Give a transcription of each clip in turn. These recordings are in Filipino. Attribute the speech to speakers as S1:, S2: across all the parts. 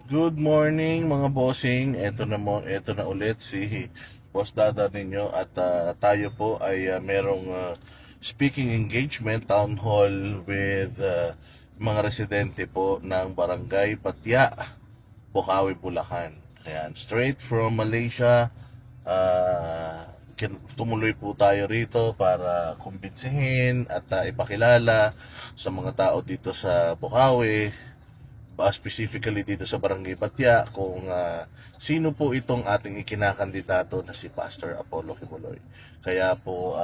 S1: Good morning mga bossing. Ito na ulit si Boss Dada ninyo at tayo po ay merong speaking engagement town hall with mga residente po ng Barangay Patya, Bocaue, Bulacan. Ayan, straight from Malaysia. Tumuloy po tayo rito para kumbinsihin at ipakilala sa mga tao dito sa Bocaue, specifically dito sa Barangay Patya, kung sino po itong ating ikinakandidato na si Pastor Apollo Kibuloy. Kaya po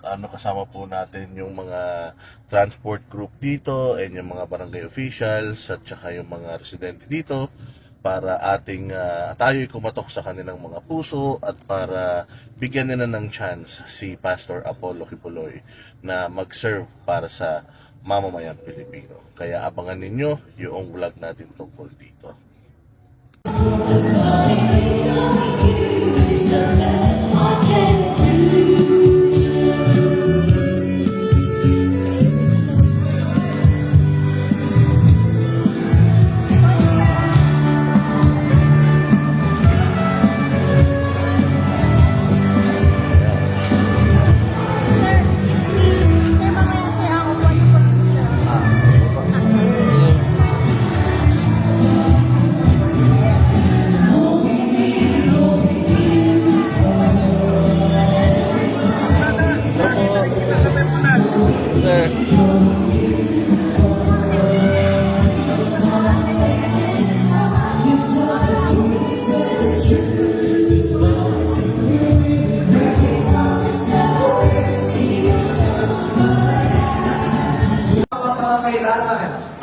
S1: kasama po natin yung mga transport group dito and yung mga barangay officials at saka yung mga residente dito para tayo'y kumatok sa kanilang mga puso at para bigyan nila ng chance si Pastor Apollo Kibuloy na mag-serve para sa mamamayang Pilipino. Kaya abangan ninyo yung vlog natin tungkol dito.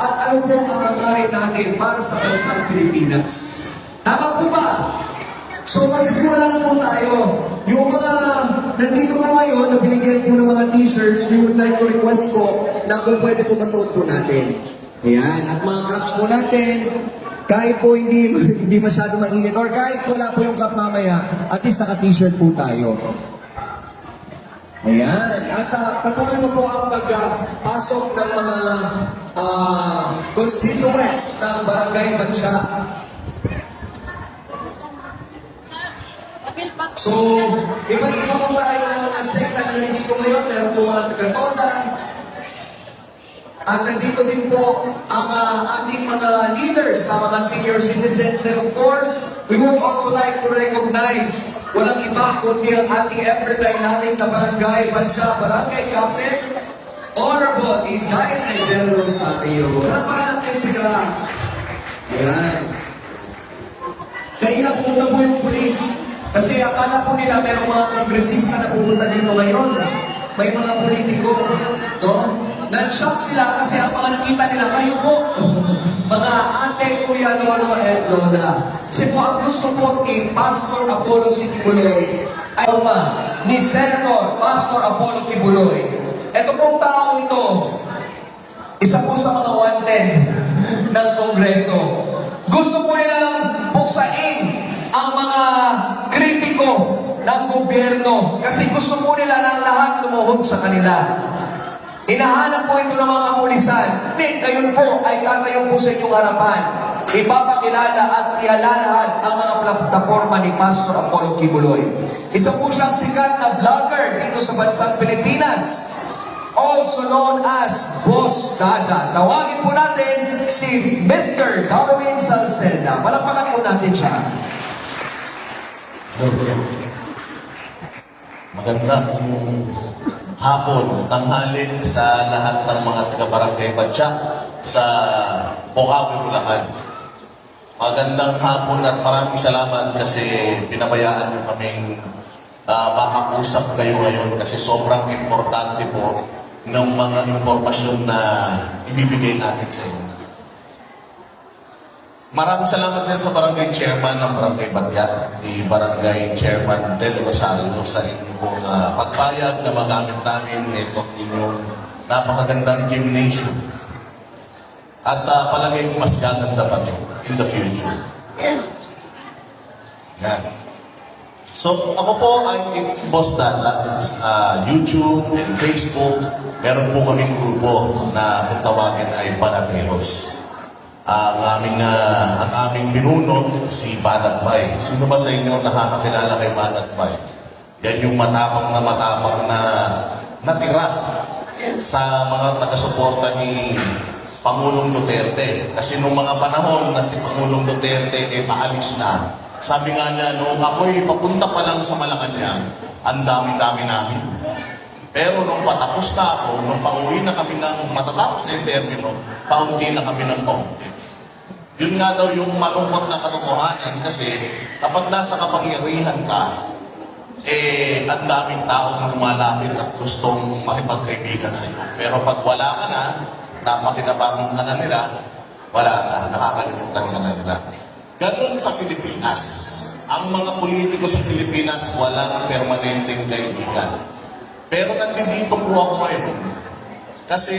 S2: At ano po ang hangarin natin para sa bansang Pilipinas. Tama po ba? So magsisimula na po tayo. Yung mga nandito po ngayon na binigyan po ng mga t-shirts, we would like to request po na kung pwede po masuot po natin. Ayan, at mga caps po natin, kahit po hindi masyado mainit or kahit wala po yung cap mamaya, at least naka-t-shirt po tayo. Ayan. At patuloy mo po ang pagpasok ng mga constituents ng Barangay Patya. So, iba't iba po tayo ng sekta na nandito ngayon. Meron po mga taga-Toda. At nandito din po ang ating mga leaders, ang mga senior citizens. And of course, we would also like to recognize walang iba kundi ang ating everyday namin na Barangay Patya, Barangay Captain, Honorable Inday Del Rosario. Palapanan kayo sila. Ayan. Kaya na pumunta po yung pulis. Kasi akala po nila merong mga kongresista na pupunta dito ngayon. May mga politiko. No? Nag-shock sila kasi ang mga nakita nila, kayo po. Mga ate, kuya, lolo, and lola. Kasi po ang gusto po ni Pastor Apollo Kibuloy ay ni Senator Pastor Apollo Kibuloy. Ito pong tao ito, isa po sa mga wanted ng Kongreso. Gusto po nilang buksain ang mga kritiko ng gobyerno kasi gusto po nila na lahat lumuhod sa kanila. Hinahanap po ito ng mga kapulisan. Ngayon po ay tatayo po sa inyong harapan. Ipapakilala at ialalahan ang mga plataforma ni Pastor Apollo Kibuloy. Isa po siyang sikat na vlogger dito sa bansang Pilipinas. Also known as Boss Dada. Tawagin po natin si Mr. Darwin Salceda. Palakpakan po natin siya.
S1: Magandang hapon, tanghali sa lahat ng mga taga-Barangay Patya sa Bocaue, Bulacan. Magandang hapon at maraming salamat kasi pinabayaan niyo kaming makakusap kayo ngayon kasi sobrang importante po ng mga impormasyon na ibibigay natin sa inyo. Maraming salamat din sa Barangay Chairman ng Barangay Patya, ni Barangay Chairman Del Rosario sa inyong pagpayag na magamit namin itong inyong napakagandang gymnasium. At palagay ko mas gaganda pa ito in the future. Yan. So, ako po ay Boss Dada sa YouTube and Facebook. Meron po kaming grupo na kung tawagin ay Banateros. ang aming pinuno, si Banat Bay. Sino ba sa inyo nakakakilala kay Banat Bay? Yan yung matapang na natira sa mga taga-suporta ni Pangulong Duterte. Kasi nung mga panahon na si Pangulong Duterte paalis na, sabi nga niya, nung ako'y papunta pa lang sa Malacanang, ang dami-dami namin. Pero nung patapos na ako, nung pauwi na kami ng matatapos na yung termino, paunti na kami ng paunti. Yun nga daw yung malungkot na katotohanan kasi kapag nasa kapangyarihan ka, ang daming taong lumalapit at gustong makipagkaibigan sa iyo. Pero pag wala ka na, napakinabangan ka na nila, wala na, nakakalimutan ka na nila. Ganun sa Pilipinas. Ang mga politiko sa Pilipinas, walang permanenteng kaibigan. Pero nandito po ako ngayon kasi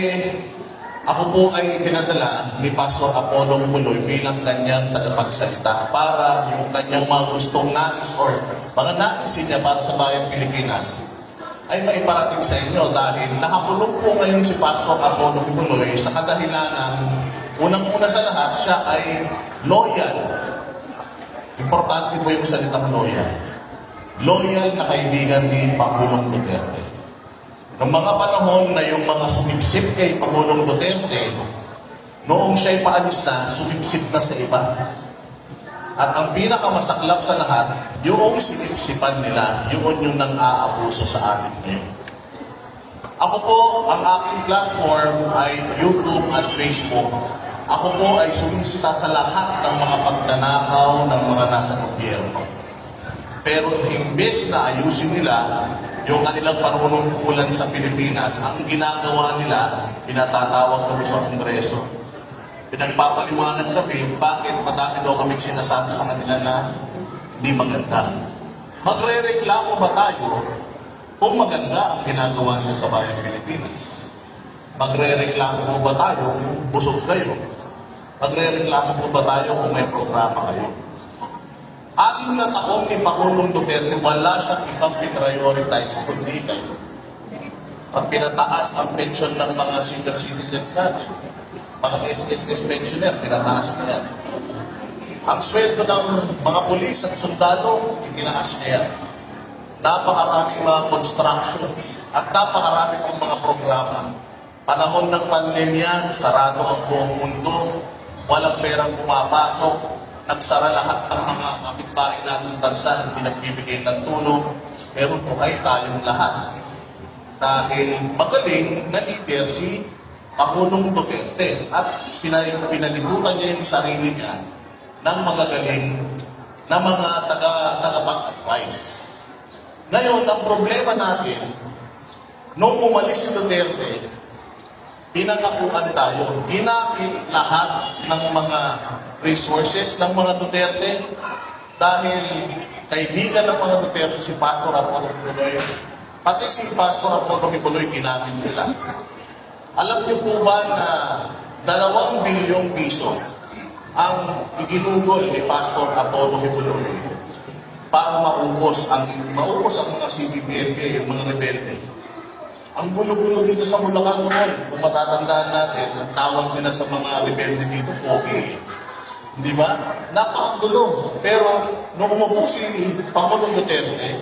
S1: ako po ay pinadala ni Pastor Apollo Kibuloy bilang kanyang tagapagsalita para yung kanyang mga gustong nais or mga nais niya para sa bayang Pilipinas ay maiparating sa inyo dahil nakakulong po ngayon si Pastor Apollo Kibuloy sa kadahilan ng unang-una sa lahat siya ay loyal. Importante po yung salitang loyal. Loyal na kaibigan ni Pangulong Duterte. Noong mga panahon na yung mga sumipsip kay Pangulong Duterte, noong siya'y paalis na, sumipsip na sa iba. At ang pinakamasaklap sa lahat, yung sinipsipan nila, yun yung nang-aabuso sa atin ngayon. Ako po, ang aking platform ay YouTube at Facebook. Ako po ay sumisita sa lahat ng mga pagnanakaw ng mga nasa gobyerno. Pero imbes na ayusin nila yung kanilang panunungkulan sa Pilipinas, ang ginagawa nila, pinatatawag kami sa Kongreso. Pinagpapaliwanag kami, bakit madami daw kaming sinasabi sa kanila na hindi maganda. Magre-reklamo ba tayo kung maganda ang ginagawa nila sa bayang Pilipinas? Magre-reklamo po ba tayo kung busog kayo? Magre-reklamo po ba tayo kung may programa kayo? 6 na taon ni Pangulong Duterte, wala siyang ibang prioritize kundi kayo. At pinataas ang pension ng mga senior citizens natin. Mga SSS pensioner, pinataas na yan. Ang sweldo ng mga pulis at sundalo, itinaas niya yan. Napakaraming mga constructions at napakaraming pong mga programa. Panahon ng pandemya, sarado ang buong mundo, walang perang pumapasok, nagsara lahat ng mga kapitbahay natin bansa, hindi nagbibigay ng tulong, pero buhay tayong lahat. Dahil magaling na leader si Pangulong Duterte at pinalibutan niya yung sarili niya ng magagaling na mga tagapag-advise. Ngayon, ang problema natin, nung umalis si Duterte, pinangakuan tayo, ginamit lahat ng mga resources ng mga Duterte dahil kaibigan ng mga Duterte si Pastor Apollo Kibuloy, pati si Pastor Apollo Kibuloy ginamit nila. Alam niyo po ba na 2 bilyong piso ang iginugol ni Pastor Apollo Kibuloy para maubos ang mga CBP-NPA, yung mga rebelde. Ang gulo-gulo dito sa Bulacan noon, kung matatandaan natin, ang tawag nila sa mga rebelde dito, pogi. Di ba? Napakagulo. Pero nung umupo si Pangulong Duterte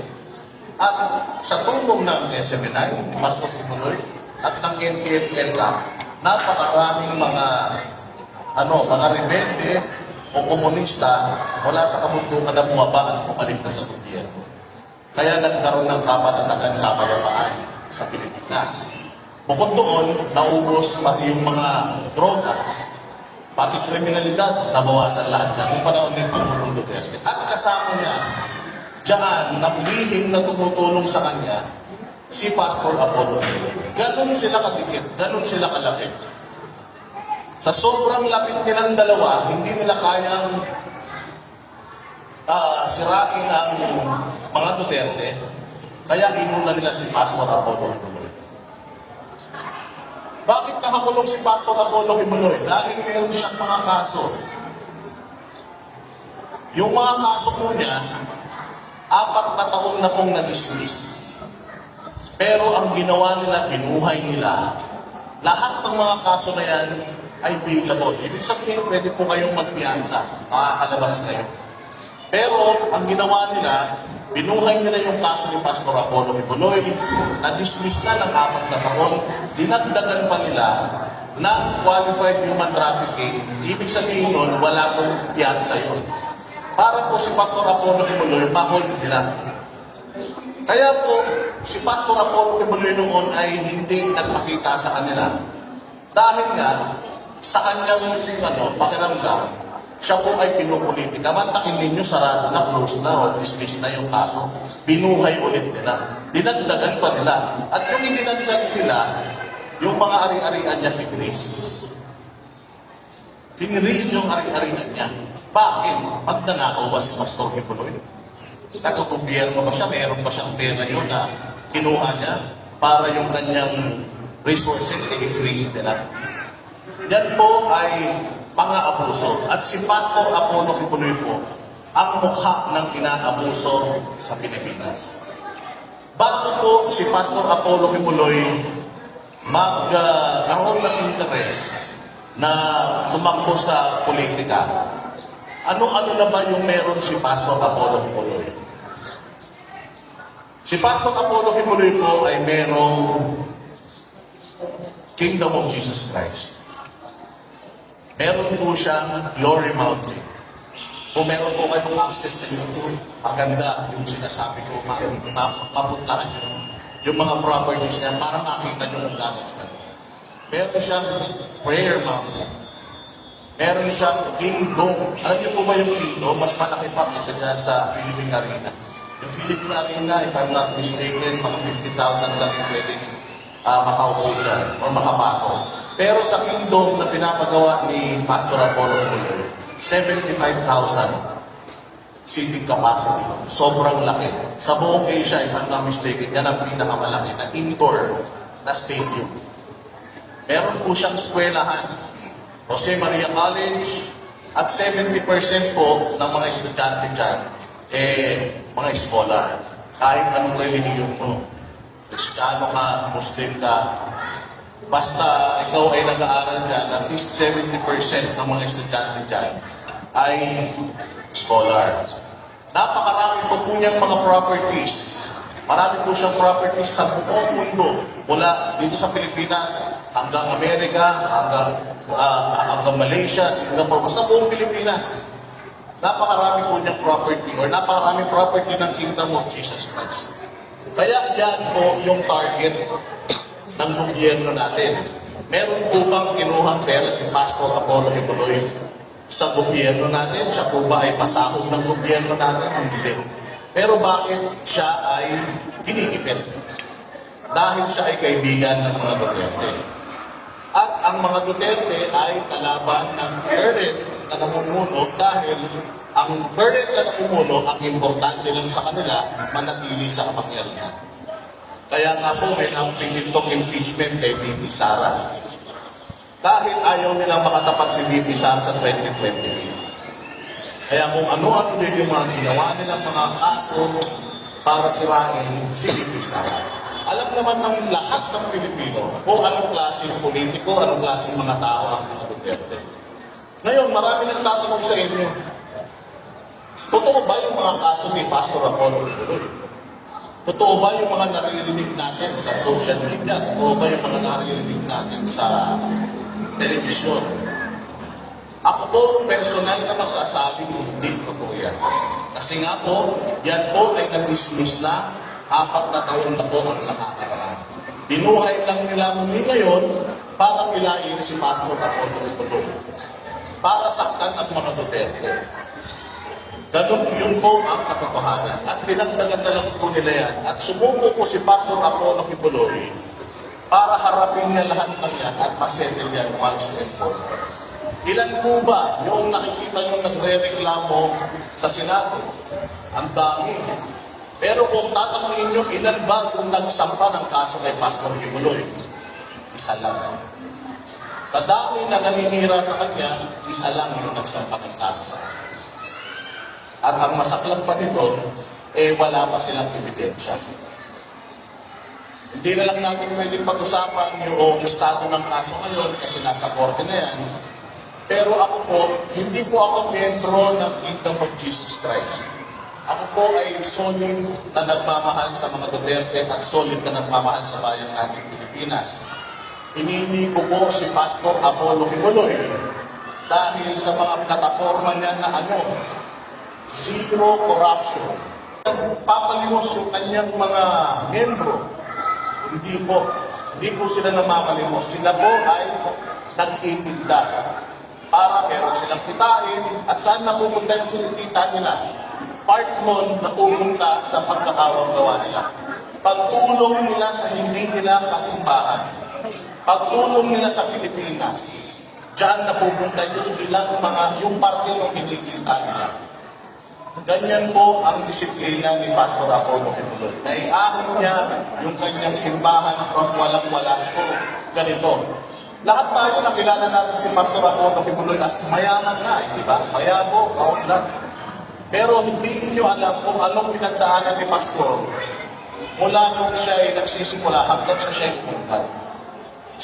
S1: at sa tulong ng SMNI, Pastor Kibuloy, at ng NTF-ELCA, napakaraming mga rebelde o komunista mula sa kabundukan na bumaba at pumalik na sa gobyerno. Kaya nagkaroon ng kapanatagan kapayapaan sa Pilipinas. Bukod doon, naubos pati yung mga droga, pati kriminalidad, nabawasan lahat dyan yung panahon ni Pangulong Duterte. At kasama niya, dyan, naglihim na tumutulong sa kanya, si Pastor Apollo. Ganon sila kadikit, ganon sila kalapit. Sa sobrang lapit nilang dalawa, hindi nila kayang sirain ang mga Duterte, kaya inuna nila si Pastor Apollo. Bakit nakakulong si Pastor Apollo Kibuloy? Dahil meron siyang mga kaso. Yung mga kaso po niya, 4 na taon na pong na-dismiss. Pero ang ginawa nila, pinuhay nila. Lahat ng mga kaso na yan, ay bailable. Ibig sabihin, pwede po kayong magpiyansa, makakalabas kayo. Pero ang ginawa nila, binuhay nila yung kaso ni Pastor Apollo Kibuloy, na-dismiss na ng 4 na taon, dinagdagan pa nila na qualified human trafficking. Ibig sabihin nun, wala pong piyansa yun. Para po si Pastor Apollo Kibuloy, ma-hold nila. Kaya po, si Pastor Apollo Kibuloy noon ay hindi nagpakita sa kanila. Dahil nga, sa kanyang pakiramdam, siya po ay pinupolitika. Mantakin ninyo, sarado na, close na, o dismiss na yung kaso. Binuhay ulit nila. Dinagdagan pa nila. At yung dinagdag nila, yung mga ari-arian niya, finish. Finish yung ari-arian niya. Bakit? Magnanakaw ba si Pastor Kibuloy? Taga-gobyerno ba siya? Meron ba siyang pera yun na kinuha niya para yung kanyang resources i-freeze nila? Yan po ay pang-aabuso. At si Pastor Apollo Kibuloy po, ang mukha ng inaabuso sa Pilipinas. Bago po si Pastor Apollo Kibuloy magkaroon ng interest na tumakbo sa politika, ano-ano na ba yung meron si Pastor Apollo Kibuloy? Si Pastor Apollo Kibuloy po ay merong Kingdom of Jesus Christ. Meron po siyang Glory Mountain. Kung meron po kayong access sa YouTube, maganda yung sinasabi ko, mapuntahan nyo yung mga properties niya para makita nyo kung gano'n maganda. Meron siyang Prayer Mountain. Meron siyang Kingdom. Alam niyo po ba yung Kingdom? Mas malaki pa kaysa dyan sa Philippine Arena. Yung Philippine Arena, if I'm not mistaken, mga 50,000 lang yung pwedeng makaupo dyan o makapasok. Pero sa Kingdom na pinapagawa ni Pastor Apollo Kibuloy, 75,000 seating capacity. Sobrang laki. Sa buong Asia, if I'm not mistaken, yan ang pinakamalaki na indoor na stadium. Meron po siyang eskwelahan, Jose Maria College, at 70% po ng mga estudyante dyan, mga scholar. Kahit anong relihiyon mo, Kristiyano ka, Muslim ka, basta ikaw ay nag-aaral dyan, at least 70% ng mga estudyante dyan ay scholar. Napakarami po niyang mga properties. Marami po siyang properties sa buong mundo. Mula dito sa Pilipinas, hanggang Amerika, hanggang Malaysia, Singapore, basta buong Pilipinas. Napakarami po niyang property or napakarami property ng Kingdom of Jesus Christ. Kaya yan po yung target ng gobyerno natin. Meron po bang kinuhang pera si Pastor Apollo Kibuloy sa gobyerno natin? Siya po ba ay pasahog ng gobyerno natin? Hindi. Pero bakit siya ay ginigipit? Dahil siya ay kaibigan ng mga Duterte. At ang mga Duterte ay kalaban ng current na namumuno dahil ang current na namumuno, ang importante lang sa kanila, manatili sa kapangyarihan. Kaya nga po may napinitong impeachment kay VP Sara. Dahil ayaw nilang makatapat si VP Sara sa 2028. Kaya kung ano-ano din yung mga ginawa nilang mga kaso para sirain si VP Sara. Alam naman ng lahat ng Pilipino kung anong klaseng politiko, anong klaseng mga tao ang mga Duterte. Ngayon, marami nagtatanong sa inyo, totoo ba yung mga kaso ni Pastor Apollo Kibuloy? Totoo ba yung mga naririnig natin sa social media? Totoo ba yung mga naririnig natin sa telebisyon? Ako po, personal na magsasabi, hindi totoo yan. Kasi nga po, yan po ay na-dismiss na, 4 na taon na po ang nakakaraan. Binuhay lang nila muli ngayon para pilain si Pastor Apollo Kibuloy. Para saktan ang mga Duterte. Ganun yun po ang katotohanan. At dinagdagan na lang po nila yan. At sumuko po si Pastor Apollo Kibuloy para harapin niya lahat ng yan at masettle yan once and for all. Ilan po ba yung nakikita nyo nagre-reklamo sa Senado? Ang dami. Pero kung tatanungin nyo, ilan ba kung nagsampa ng kaso kay Pastor Kibuloy? Isa lang. Sa dami na naninira sa kanya, isa lang yung nagsampa ng kaso sa kanya. At ang masaklang pa nito, wala pa silang ebidensya.
S3: Hindi na lang natin pwedeng pag-usapan yung estado ng kaso ngayon kasi nasa korte na yan. Pero ako po, hindi po ako miyembro ng Kingdom of Jesus Christ. Ako po ay solid na nagmamahal sa mga Duterte at solid na nagmamahal sa bayan natin Pilipinas. Inini ko po si Pastor Apollo Kibuloy dahil sa mga plataforma niya na zero corruption. Nagpapalimos yung kanyang mga miyembro. Hindi po sila namamalimos. Sila po ay nag-itinda para meron silang kitain at saan napupunta yung kinikita nila. Part nun napupunta sa pagkakawang gawa nila. Pagtulong nila sa hindi nila kasimbahan. Pagtulong nila sa Pilipinas. Diyan napupunta yung parte ng kinikita nila. Ganyan po ang disiplina ni Pastor Apollo Kibuloy. Naiahon niya yung kanyang simbahan from walang-wala po. Ganito. Lahat tayo nakilala natin si Pastor Apollo Kibuloy as mayaman na, di ba? Mayabo, kaunlad. Pero hindi niyo alam kung anong pinagdaanan ni Pastor mula nung siya ay nagsisimula hanggang sa siya ay umunlad.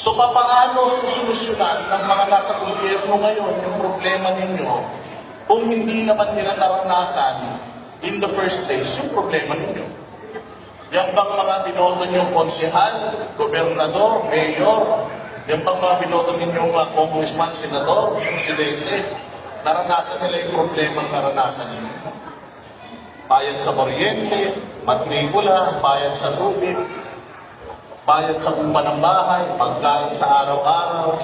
S3: So paano susolusyonan ng mga nasa gobyerno ngayon yung problema ninyo kung hindi naman nila naranasan in the first place yung problema ninyo? Yan bang mga binoto niyong konsehal, gobernador, mayor, yan bang mga binoto ninyong congressman, senador, presidente, naranasan nila yung problema ang naranasan ninyo? Bayad sa kuryente, matrikula, bayad sa tubig, bayad sa upa ng bahay, pagkain sa araw-araw.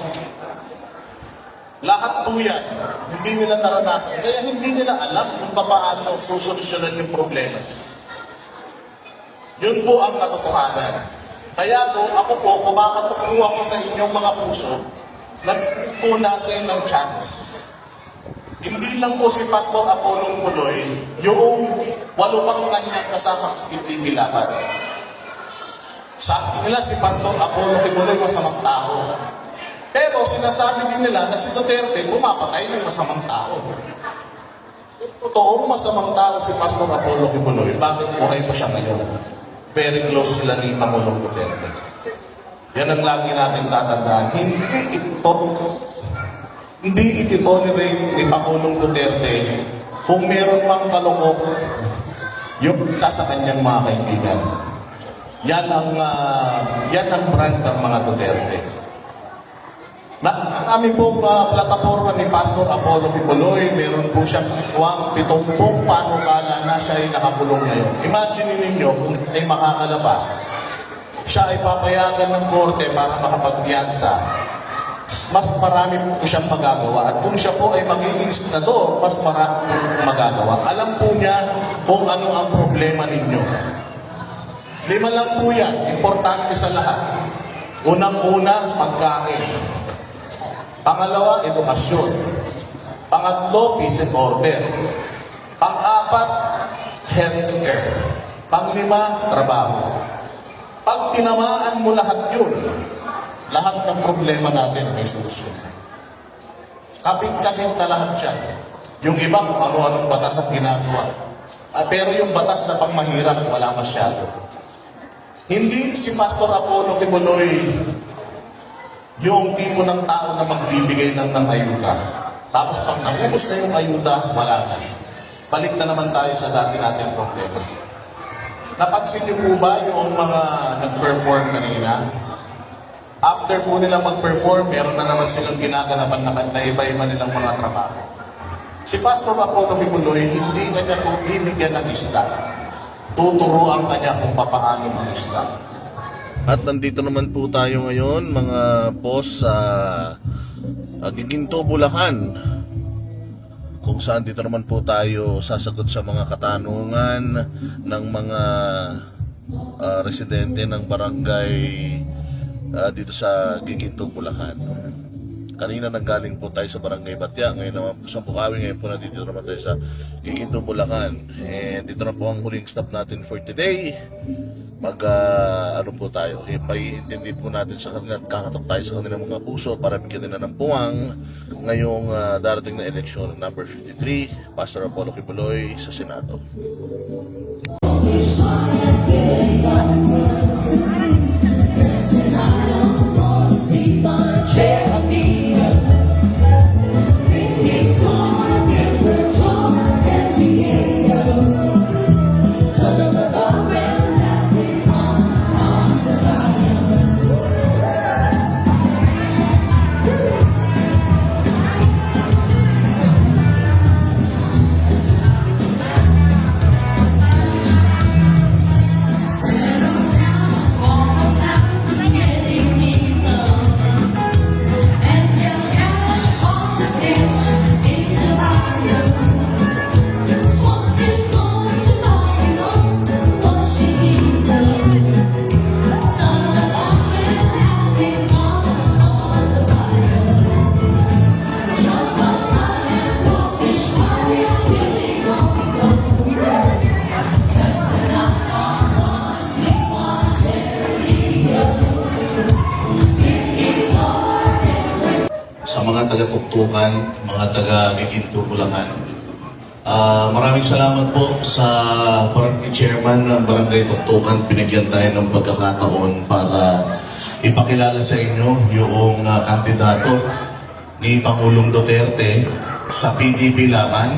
S3: Lahat po yan, hindi nila naranasan. Kaya hindi nila alam kung paano susolusyonan yung problema. Yun po ang katotohanan. Kaya po, ako po, kumakatuklo ako sa inyong mga puso, nagpun po natin ng chance. Hindi lang po si Pastor Apollo Kibuloy, yung 8 pang kanyang kasama sa pagbibilaban. Sabi nila si Pastor Apollo Kibuloy masamang tao. Pero sinasabi din nila na si Duterte pumapatay ng masamang tao. Totoong masamang tao si Pastor Apollo Kibuloy, bakit buhay pa siya ngayon? Very close sila ni Pangulong Duterte. Yan ang lagi natin tatandaan. Hindi iti-tolerate ni Pangulong Duterte kung meron pang kalokok yung sa kanyang mga kaibigan. Yan ang brand ng mga Duterte. Kami po plataforma ni Pastor Apollo Kibuloy, meron po siyang 70 panukala na siya ay nakakulong ngayon. Imagine ninyo kung ay makakalabas, siya ay papayagan ng korte para makapagpiyansa. Mas marami po siyang magagawa. At kung siya po ay magiging senador, mas marami po magagawa. Alam po niya kung ano ang problema ninyo. 5 lang po yan, importante sa lahat. Unang-una, pagkain. Pangalawa, edukasyon. Pangatlo, peace and order. Pang-4, healthcare. Pang-5, trabaho. Pag tinamaan mo lahat yun, lahat ng problema natin may solusyon. Kabit-kabit na lahat yan. Yung iba kung ano-anong batas ang ginagawa. Pero yung batas na pangmahirap, wala masyado. Hindi si Pastor Apollo Kibuloy yung tipo ng tao na magbibigay ng ayuda. Tapos pag naubos na yung ayuda, wala na. Balik na naman tayo sa dati natin problema. Napansin niyo po ba yung mga nag-perform kanina? After po nila mag-perform, meron na naman silang ginaganapan na iba-iba nilang mga trabaho. Si Pastor Apollo Kibuloy, hindi kanya po bibigyan ng isda. Tuturuan kanya kung papaano mag-isda.
S1: At nandito naman po tayo ngayon mga boss sa Giginto, Bulacan, kung saan dito naman po tayo sasagot sa mga katanungan ng mga residente ng barangay dito sa Giginto, Bulacan. Kanina nanggaling po tayo sa Barangay Batya, ngayon naman po sa Bukawi, ngayon po nandito naman tayo sa Giginto, Bulacan. And dito na po ang huling stop natin for today. Ano po tayo, ipaiintindi po natin sa kanila at kakatok tayo sa kanilang mga puso para bigyan nila ng puwang ngayong darating na eleksyon, number 53, Pastor Apollo Kibuloy sa Senado.
S3: Tuktukan, mga taga Giginto, Bulacan. Maraming salamat po sa Barangay Chairman ng Barangay Tuktukan. Pinagyan tayo ng pagkakataon para ipakilala sa inyo yung kandidato ni Pangulong Duterte sa PDP laban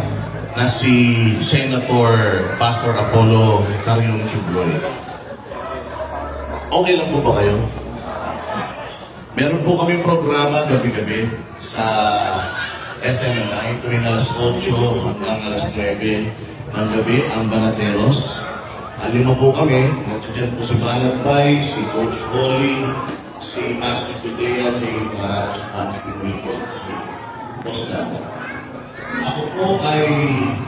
S3: na si Senator Pastor Apollo Carion Quibloy. Okay lang po ba kayo? Meron po kaming programa gabi-gabi sa SMNI tuwing alas 8 hanggang alas 9 ng gabi ang Banateros. Alino po kami, nandiyan po si Banatbay, si Coach Wally, si Master Pidea, Jay Marat, at si Boss Dada. Ako po ay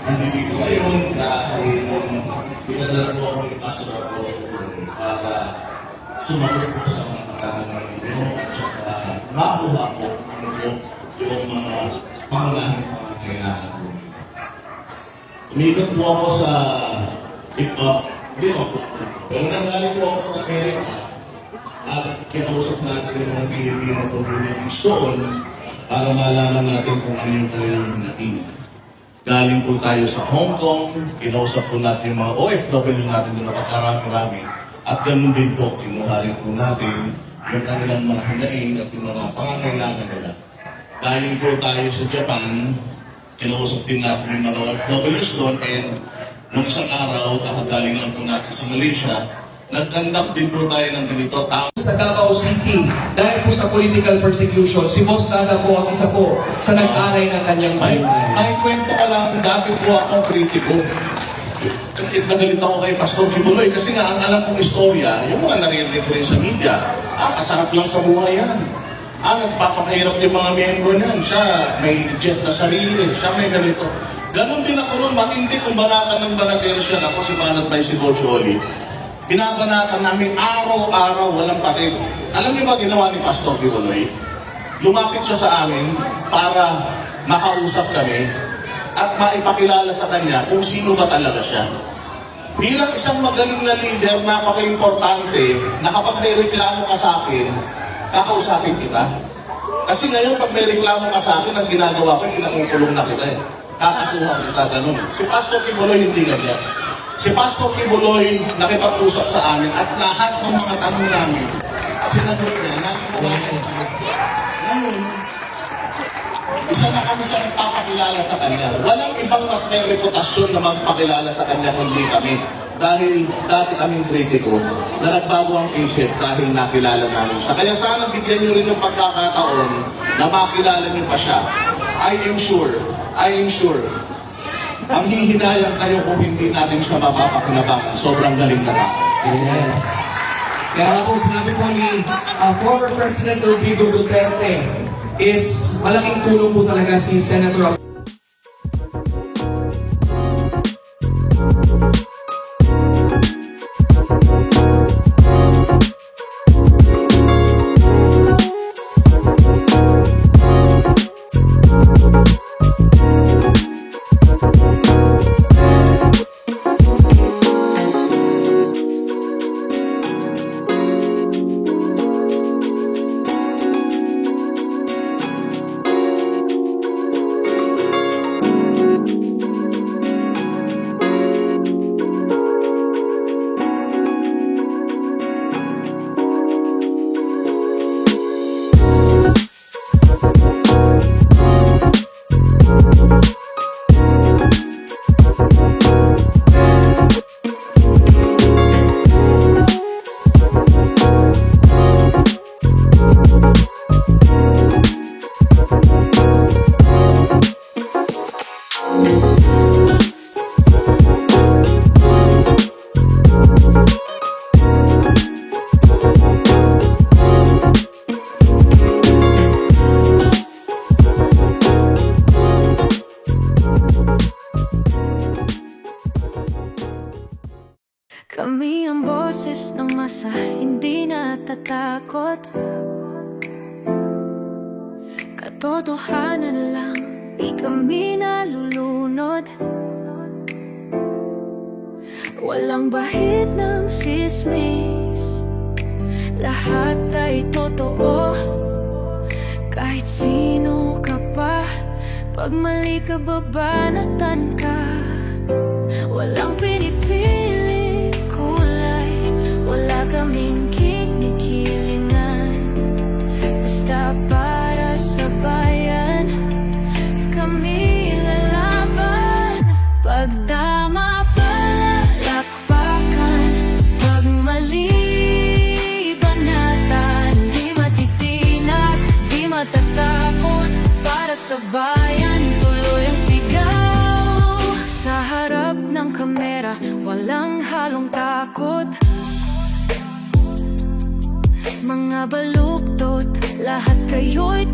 S3: nandito ngayon dahil pinadala po ako ni Pastor Apollo para sumagot po sa mga katanungan ninyo at saka makuha po ano po yung mga pangalahing pangangailangan po. Umikot po ako sa hip-hop, di ba po? Pero nanggaling po ako sa Amerika at kinausap natin yung mga Filipino communities doon para malaman natin kung ano yung kanilang hinaing. Galing po tayo sa Hong Kong, kinausap po natin yung mga OFW natin na napakarami-rami. At ganun din po, kinuha rin po natin yung kanilang mga hinaing at yung mga pangangailangan nila. Galing po tayo sa Japan, kinausap din natin yung mga OFWs doon, and nung isang araw, kakagaling lang po natin sa Malaysia, nag-conduct din po tayo ng ganito tao.
S2: Sa Davao City, dahil po sa political persecution, si Boss Dada po ang isa po sa nag-alay ng kanyang
S3: Ay kwento ka lang, dati po akong kritiko. Nagalit ako kay Pastor Kibuloy kasi nga ang alam kong istorya, yung mga naririnig ko rin sa media, kasarap lang sa buhay yan. Nagpapakahirap yung mga miyembro niyan. Siya may jet na sarili, siya may ganito. Ganon din ako nun, matindi kung banatan ng Banateros yan. Ako si Banatbay, si Coach Oli. Binabanatan namin araw-araw, walang patid. Alam niyo ba ginawa ni Pastor Kibuloy? Lumapit siya sa amin para makausap kami at maipakilala sa kanya kung sino ba talaga siya. Bilang isang magaling na leader, napaka-importante na kapag may reklamo ka sa akin, kakausapin kita. Kasi ngayon, pag may reklamo ka sa akin, ang ginagawa ko, pinakukulong na kita eh. Kakasuhan kita, ganun. Si Pastor Kibuloy hindi ganyan. Si Pastor Kibuloy nakipag-usap sa amin at lahat ng mga tanong namin, sinagot niya, nakikawakan niya. Ngayon, isa na kami sa nagpapakilala sa kanya. Walang ibang mas may reputasyon na magpakilala sa kanya kundi kami. Dahil dati kaming kritiko na nagbago ang isip dahil nakilala namin siya. Kaya sana bigyan niyo rin yung pagkakataon na makilala niyo pa siya. I am sure, ang hihinayang kayo kung hindi natin siya mapapakinabangan. Sobrang galing na tao.
S2: Yes. Kaya nga po sinabi po ni former President Rodrigo Duterte is malaking tulong po talaga si Senator
S4: Kami ang boses ng masa, hindi natatakot. Katotohanan lang, di kami nalulunod. Walang bahid ng sismis, lahat ay totoo. Kahit sino ka pa, Pag mali ka, babanatan ka. Walang pinipili kulay, wala kaming kinikilingan. Basta para sa bayan, kami lalaban. Pag tama palakpakan, pag mali banatan. Di matitinag, di matatakot, para sa bayan tuloy ang sigaw. Sa harap ng kamera, walang halong takot. Mga baluktot, lahat kayo'y